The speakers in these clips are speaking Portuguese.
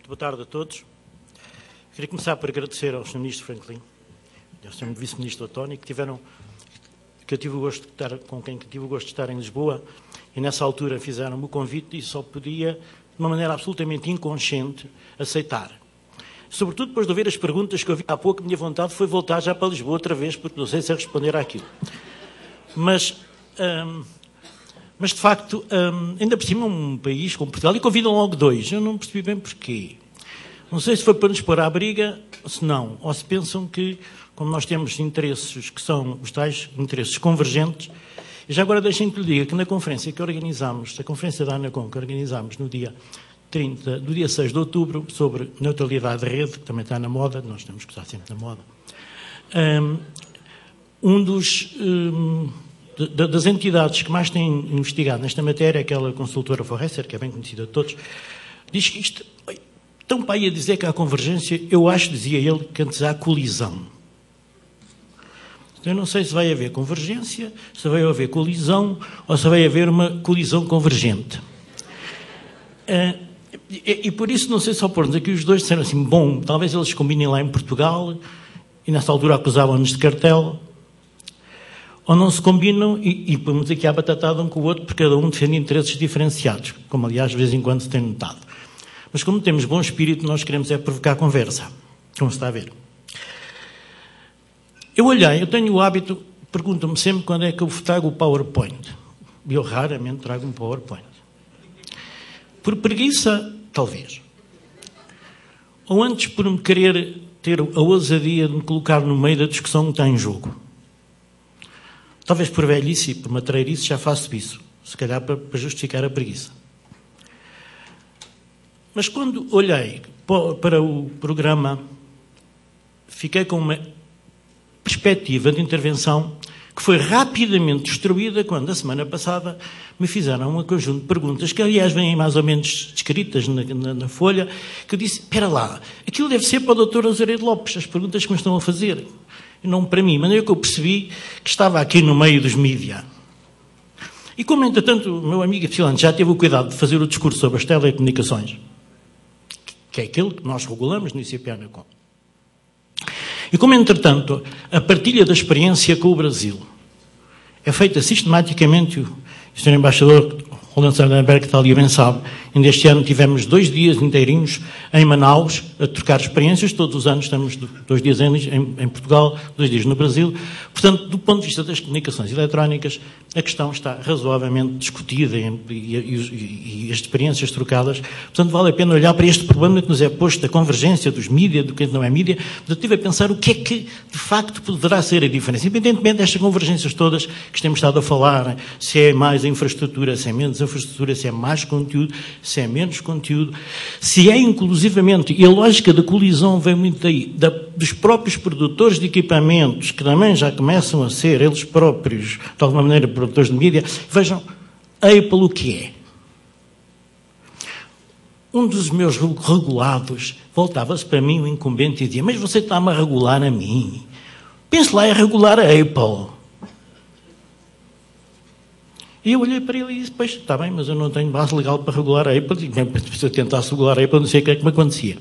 Boa tarde a todos. Queria começar por agradecer ao Sr. Ministro Franklin e ao Sr. Vice-Ministro Otónio, com quem tive o gosto de estar em Lisboa, e nessa altura fizeram-me o convite e só podia, de uma maneira absolutamente inconsciente, aceitar. Sobretudo depois de ouvir as perguntas que eu vi há pouco, a minha vontade foi voltar já para Lisboa outra vez, porque não sei se é responder àquilo. Mas de facto, ainda por cima um país como Portugal, e convidam logo dois, eu não percebi bem porquê. Não sei se foi para nos pôr à briga, se não, ou se pensam que, como nós temos interesses que são os tais interesses convergentes, e já agora deixem que lhe diga que na conferência que organizámos, a conferência da ANACOM que organizámos no dia 6 de outubro, sobre neutralidade de rede, que também está na moda, nós temos que estar sempre na moda, das entidades que mais têm investigado nesta matéria, aquela consultora Forrester, que é bem conhecida de todos, diz que isto... Então, para aí a dizer que há convergência, eu acho, dizia ele, que antes há colisão. Eu não sei se vai haver convergência, se vai haver colisão, ou se vai haver uma colisão convergente. E por isso, não sei só por dizer que os dois disseram assim, bom, talvez eles combinem lá em Portugal, e nessa altura acusavam-nos de cartel, ou não se combinam e pomos aqui à batatada um com o outro, porque cada um defende interesses diferenciados, como aliás de vez em quando se tem notado. Mas como temos bom espírito, nós queremos é provocar conversa, como se está a ver. Eu tenho o hábito, perguntam-me sempre quando é que eu trago o PowerPoint. E eu raramente trago um PowerPoint. Por preguiça, talvez. Ou antes por me querer ter a ousadia de me colocar no meio da discussão que está em jogo. Talvez por velhice e por matreirice já faço isso. Se calhar para justificar a preguiça. Mas quando olhei para o programa, fiquei com uma perspectiva de intervenção que foi rapidamente destruída quando, a semana passada, me fizeram um conjunto de perguntas, que aliás vêm mais ou menos descritas na folha, que eu disse, espera lá, aquilo deve ser para o Dr. Azeredo Lopes, as perguntas que me estão a fazer, e não para mim. De maneira que eu percebi que estava aqui no meio dos mídia. E como, entretanto, o meu amigo Epsilon já teve o cuidado de fazer o discurso sobre as telecomunicações, que é aquilo que nós regulamos no ICP-ANACOM. E como, entretanto, a partilha da experiência com o Brasil é feita sistematicamente, o Sr. Embaixador Roland Sardenberg, que está ali bem sabe, ainda este ano tivemos 2 dias inteirinhos em Manaus a trocar experiências, todos os anos estamos 2 dias em Portugal, 2 dias no Brasil. Portanto, do ponto de vista das comunicações eletrónicas, a questão está razoavelmente discutida e as experiências trocadas. Portanto, vale a pena olhar para este problema que nos é posto, da convergência dos mídia, do que não é mídia. Portanto, estive a pensar o que é que, de facto, poderá ser a diferença. Independentemente destas convergências todas que temos estado a falar, se é mais a infraestrutura, se é menos infraestrutura, se é mais conteúdo, se é menos conteúdo, se é inclusivamente, e a lógica da colisão vem muito daí, dos próprios produtores de equipamentos, que também já começam a ser eles próprios, de alguma maneira, produtores de mídia. Vejam, Apple o que é. Um dos meus regulados voltava-se para mim, o incumbente, e dizia, mas você está-me a regular a mim. Pense lá em regular a Apple. E eu olhei para ele e disse, pois, está bem, mas eu não tenho base legal para regular a Apple. Se eu tentasse regular a Apple, não sei o que é que me acontecia.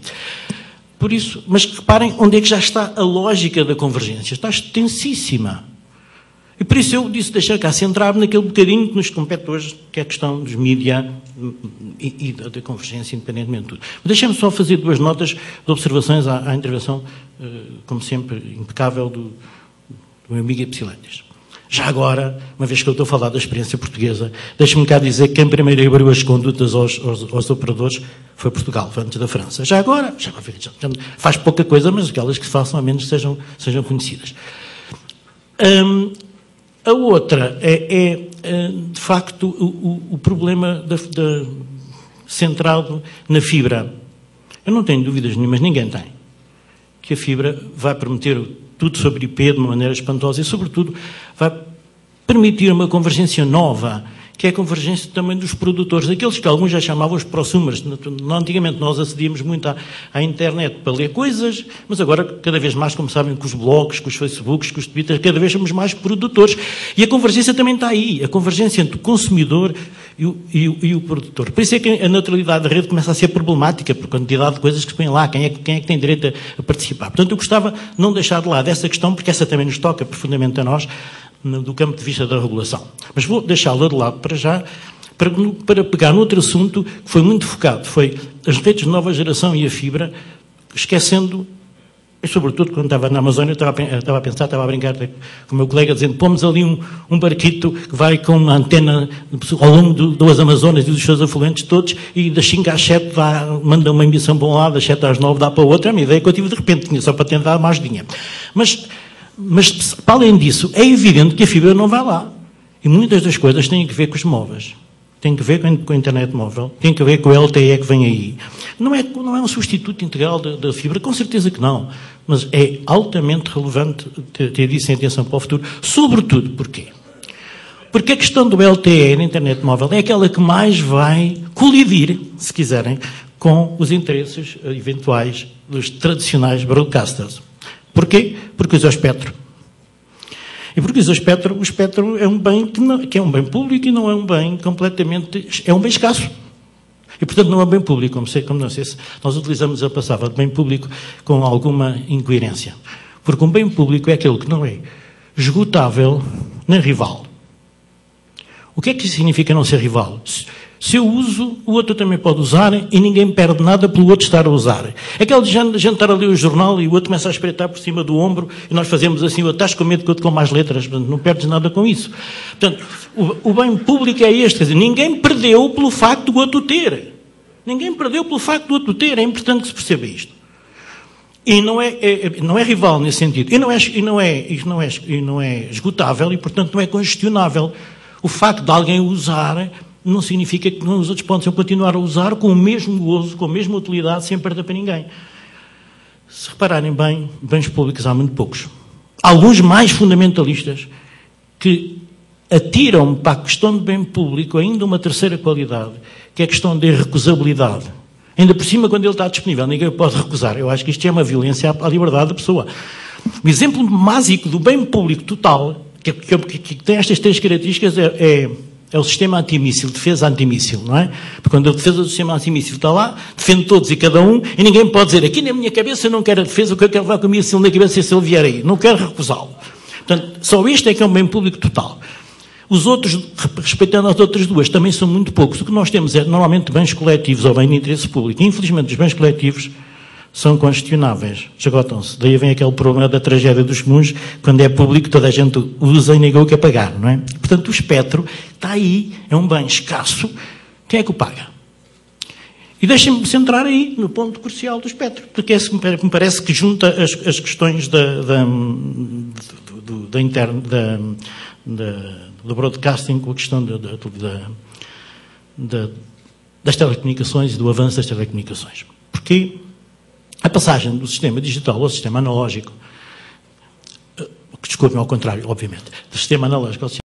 Por isso, mas reparem onde é que já está a lógica da convergência. Está extensíssima. E por isso eu disse, deixar cá centrar-me naquele bocadinho que nos compete hoje, que é a questão dos mídia e da convergência, independentemente de tudo. Deixem-me só fazer 2 notas de observações à intervenção, como sempre, impecável do meu amigo Epsilantes. Já agora, uma vez que eu estou a falar da experiência portuguesa, deixe-me cá dizer que quem primeiro abriu as condutas aos operadores foi Portugal, foi antes da França. Já agora, já faz pouca coisa, mas aquelas que se façam, a menos sejam conhecidas. A outra é de facto, o problema centrado na fibra. Eu não tenho dúvidas nenhumas, ninguém tem, que a fibra vai permitir tudo sobre IP de uma maneira espantosa e, sobretudo, vai permitir uma convergência nova que é a convergência também dos produtores, daqueles que alguns já chamavam os prosumers. Antigamente nós acedíamos muito à internet para ler coisas, mas agora cada vez mais, como sabem, com os blogs, com os Facebooks, com os Twitters, cada vez somos mais produtores. E a convergência também está aí, a convergência entre o consumidor e o produtor. Por isso é que a neutralidade da rede começa a ser problemática, por quantidade de coisas que se põem lá, quem é que tem direito a participar. Portanto, eu gostava de não deixar de lado essa questão, porque essa também nos toca profundamente a nós, do campo de vista da regulação. Mas vou deixá-la de lado para já, para pegar noutro assunto que foi muito focado, foi as redes de nova geração e a fibra, esquecendo, e sobretudo quando estava na Amazónia, estava a brincar com o meu colega, dizendo, pomos ali um barquito que vai com uma antena ao longo das Amazonas e dos seus afluentes todos, e das 5 às 7 manda uma emissão para um lado, das 7 às 9 dá para o outro. É uma ideia que eu tive de repente, tinha só para tentar mais dinheiro. Mas, para além disso, é evidente que a fibra não vai lá. E muitas das coisas têm a ver com os móveis. Têm a ver com a internet móvel. Têm a ver com o LTE que vem aí. Não é um substituto integral da fibra, com certeza que não. Mas é altamente relevante ter isso em atenção para o futuro. Sobretudo, porquê? Porque a questão do LTE na internet móvel é aquela que mais vai colidir, se quiserem, com os interesses eventuais dos tradicionais broadcasters. Porquê? Porque usa o espectro. E porque usa o espectro é um bem que é um bem público e não é um bem completamente... é um bem escasso. E, portanto, não é um bem público, como não sei se nós utilizamos a palavra de bem público com alguma incoerência. Porque um bem público é aquele que não é esgotável nem rival. O que é que significa não ser rival? Se eu uso, o outro também pode usar e ninguém perde nada pelo outro estar a usar. Aquele de gente estar a ler o jornal e o outro começa a espreitar por cima do ombro e nós fazemos assim, o estás com medo que eu te com mais letras, portanto, não perdes nada com isso. Portanto, o bem público é este, quer dizer, ninguém perdeu pelo facto do outro ter. Ninguém perdeu pelo facto do outro ter, é importante que se perceba isto. E não é rival nesse sentido. E não é esgotável e, portanto, não é congestionável. O facto de alguém usar não significa que os outros possam continuar a usar com o mesmo gozo, com a mesma utilidade, sem perda para ninguém. Se repararem bem, bens públicos há muito poucos. Alguns mais fundamentalistas que atiram para a questão de bem público ainda uma terceira qualidade, que é a questão da irrecusabilidade. Ainda por cima, quando ele está disponível, ninguém pode recusar. Eu acho que isto é uma violência à liberdade da pessoa. O exemplo mágico do bem público total, que tem estas três características, é o sistema antimíssil, defesa antimíssil, não é? Porque quando a defesa do sistema antimíssil está lá, defende todos e cada um, e ninguém pode dizer, aqui na minha cabeça eu não quero a defesa, o que eu quero levar com o míssil na cabeça se ele vier aí. Não quero recusá-lo. Portanto, só este é que é um bem público total. Os outros, respeitando as outras duas, também são muito poucos. O que nós temos é, normalmente, bens coletivos ou bem de interesse público. Infelizmente, os bens coletivos são congestionáveis, esgotam-se. Daí vem aquele problema da tragédia dos comuns, quando é público toda a gente usa e ninguém o quer pagar, não é? Portanto, o espectro está aí, é um bem escasso, quem é que o paga? E deixem-me centrar aí, no ponto crucial do espectro, porque é esse que me parece que junta as questões do broadcasting com a questão das telecomunicações e do avanço das telecomunicações. Porque a passagem do sistema digital ao sistema analógico, desculpem, ao contrário, obviamente, do sistema analógico ao sistema